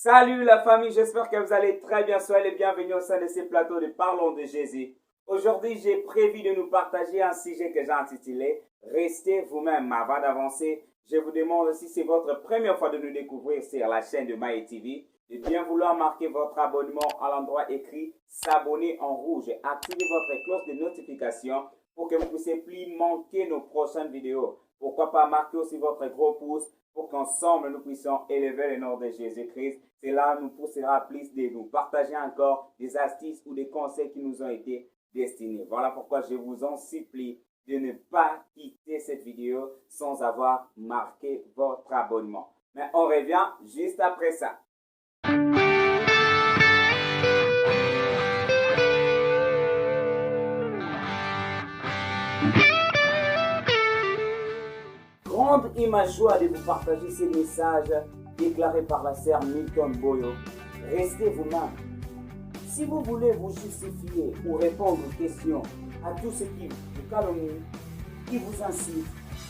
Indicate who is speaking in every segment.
Speaker 1: Salut la famille, j'espère que vous allez très bien. Soyez les bienvenus au sein de ces plateaux de Parlons de Jésus. Aujourd'hui, j'ai prévu de nous partager un sujet que j'ai intitulé « Restez vous-même ». Avant d'avancer, je vous demande, si c'est votre première fois de nous découvrir sur la chaîne de Maye TV, de bien vouloir marquer votre abonnement à l'endroit écrit « S'abonner » en rouge et activer votre cloche de notification pour que vous ne puissiez plus manquer nos prochaines vidéos. Pourquoi pas marquer aussi votre gros pouce pour qu'ensemble nous puissions élever le nom de Jésus-Christ. Cela nous poussera à plus de nous partager encore des astuces ou des conseils qui nous ont été destinés. Voilà pourquoi je vous en supplie de ne pas quitter cette vidéo sans avoir marqué votre abonnement. Mais on revient juste après ça. Grande est ma joie de vous partager ces messages déclarés par la sœur Milton Boyo. Restez vous-même. Si vous voulez vous justifier ou répondre aux questions à tous ceux qui vous calomnient, qui vous incitent,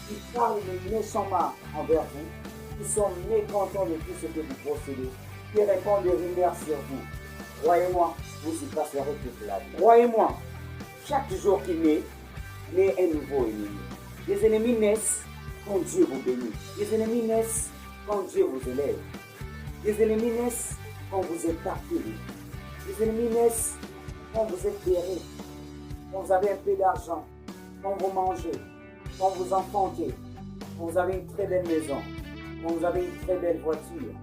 Speaker 1: qui parlent de méchamment envers vous, qui sont mécontents de tout ce que vous possédez, qui répondent des rumeurs sur vous, croyez-moi, vous y passerez toute la vie. Croyez-moi, chaque jour qui naît un nouveau ennemi. Les ennemis naissent quand Dieu vous bénit. Les ennemis naissent quand Dieu vous élève. Les ennemis naissent quand vous êtes appelé. Les ennemis naissent quand vous êtes guéri, quand vous avez un peu d'argent, quand vous mangez, quand vous enfantez, quand vous avez une très belle maison, quand vous avez une très belle voiture.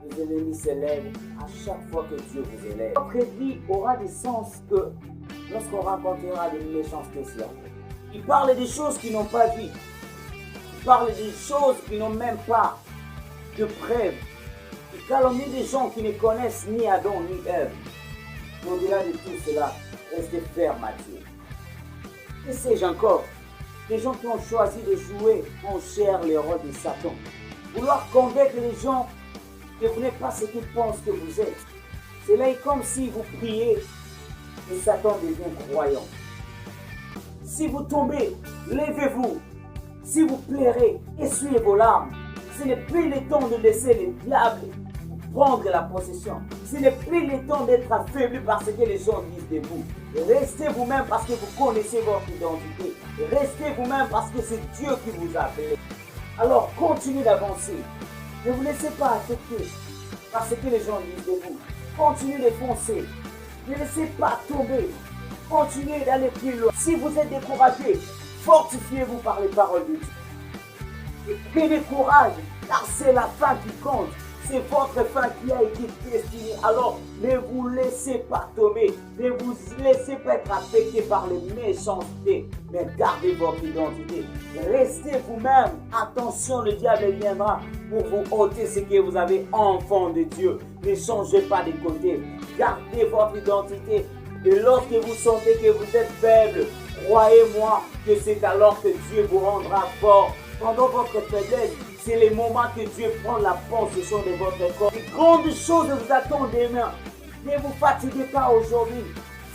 Speaker 1: Les ennemis s'élèvent à chaque fois que Dieu vous élève. Votre vie aura des sens que lorsqu'on rencontrera des méchancetés sur vous. Il parle des choses qu'ils n'ont pas vues. Il parle des choses qui n'ont même pas de preuves. Il calomnie des gens qui ne connaissent ni Adam ni Ève. Au-delà de tout cela, restez ferme à Dieu. Que sais-je encore? Des gens qui ont choisi de jouer en chair le rôle de Satan. Vouloir convaincre les gens que vous n'êtes pas ce qu'ils pensent que vous êtes. Cela est comme si vous priez et Satan devient croyant. Si vous tombez, levez-vous. Si vous pleurez, essuyez vos larmes. Ce n'est plus le temps de laisser le diable prendre la possession. Ce n'est plus le temps d'être affaibli parce que les gens disent de vous. Restez vous-même parce que vous connaissez votre identité. Restez vous-même parce que c'est Dieu qui vous a appelé. Alors continuez d'avancer. Ne vous laissez pas affecter par ce que les gens disent de vous. Continuez de foncer. Ne laissez pas tomber. Continuez d'aller plus loin. Si vous êtes découragé, fortifiez-vous par les paroles de Dieu. Et prenez courage, car c'est la fin qui compte. C'est votre fin qui a été destinée. Alors, ne vous laissez pas tomber. Ne vous laissez pas être affecté par les méchancetés. Mais gardez votre identité. Restez vous-même. Attention, le diable viendra pour vous ôter ce que vous avez, enfant de Dieu. Ne changez pas de côté. Gardez votre identité. Et lorsque vous sentez que vous êtes faible, croyez-moi que c'est alors que Dieu vous rendra fort. Pendant votre faiblesse, c'est le moment que Dieu prend la possession de votre corps. De grandes choses vous attendent demain. Ne vous fatiguez pas aujourd'hui.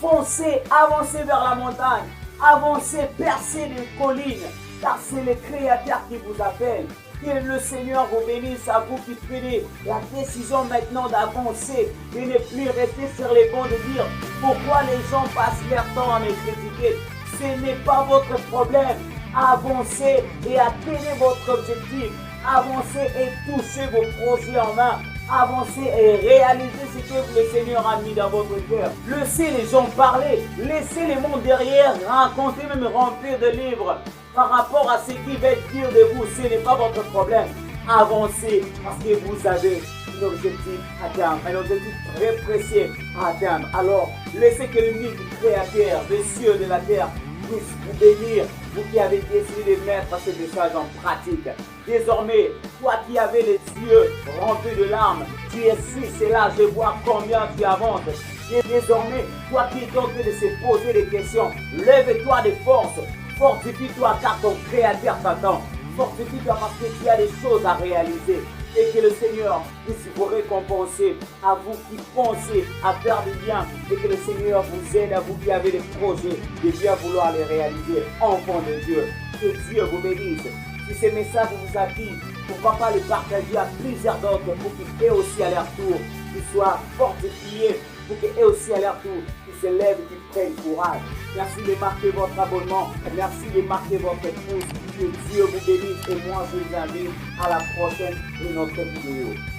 Speaker 1: Foncez, avancez vers la montagne. Avancez, percez les collines. Car c'est le Créateur qui vous appelle. Que le Seigneur vous bénisse à vous qui prenez la décision maintenant d'avancer, de ne plus rester sur les bancs de dire pourquoi les gens passent leur temps à me critiquer. Ce n'est pas votre problème. Avancez et atteignez votre objectif. Avancez et touchez vos projets en main. Avancez et réalisez ce que le Seigneur a mis dans votre cœur. Laissez les gens parler. Laissez les mondes derrière raconter, même remplir de livres par rapport à ce qu'ils veulent dire de vous. Ce n'est pas votre problème. Avancez parce que vous avez un objectif à atteindre. Un objectif très précieux à atteindre. Alors, laissez que l'unique Créateur des cieux et de la terre puisse vous bénir, vous qui avez décidé de mettre ce message en pratique. Désormais, toi qui avais les yeux remplis de larmes, tu essuies cela, je vois combien tu avances. Et désormais, toi qui es en train de se poser des questions, lève-toi de force, fortifie-toi car ton Créateur t'attend. Fortifie-toi parce que tu as des choses à réaliser. Et que le Seigneur puisse vous récompenser, à vous qui pensez à faire du bien, et que le Seigneur vous aide, à vous qui avez des projets de bien vouloir les réaliser, enfants de Dieu. Que Dieu vous bénisse. Si ces messages vous attirent, pourquoi pas les partager à plusieurs d'autres pour qu'ils aient aussi à leur tour qu'ils soient fortifiés pour qu'eux aussi à leur tour, qu'ils se lèvent, qu'ils prennent courage. Merci de marquer votre abonnement. Merci de marquer votre pouce. Que Dieu vous bénisse et moi je vous invite à la prochaine de notre vidéo.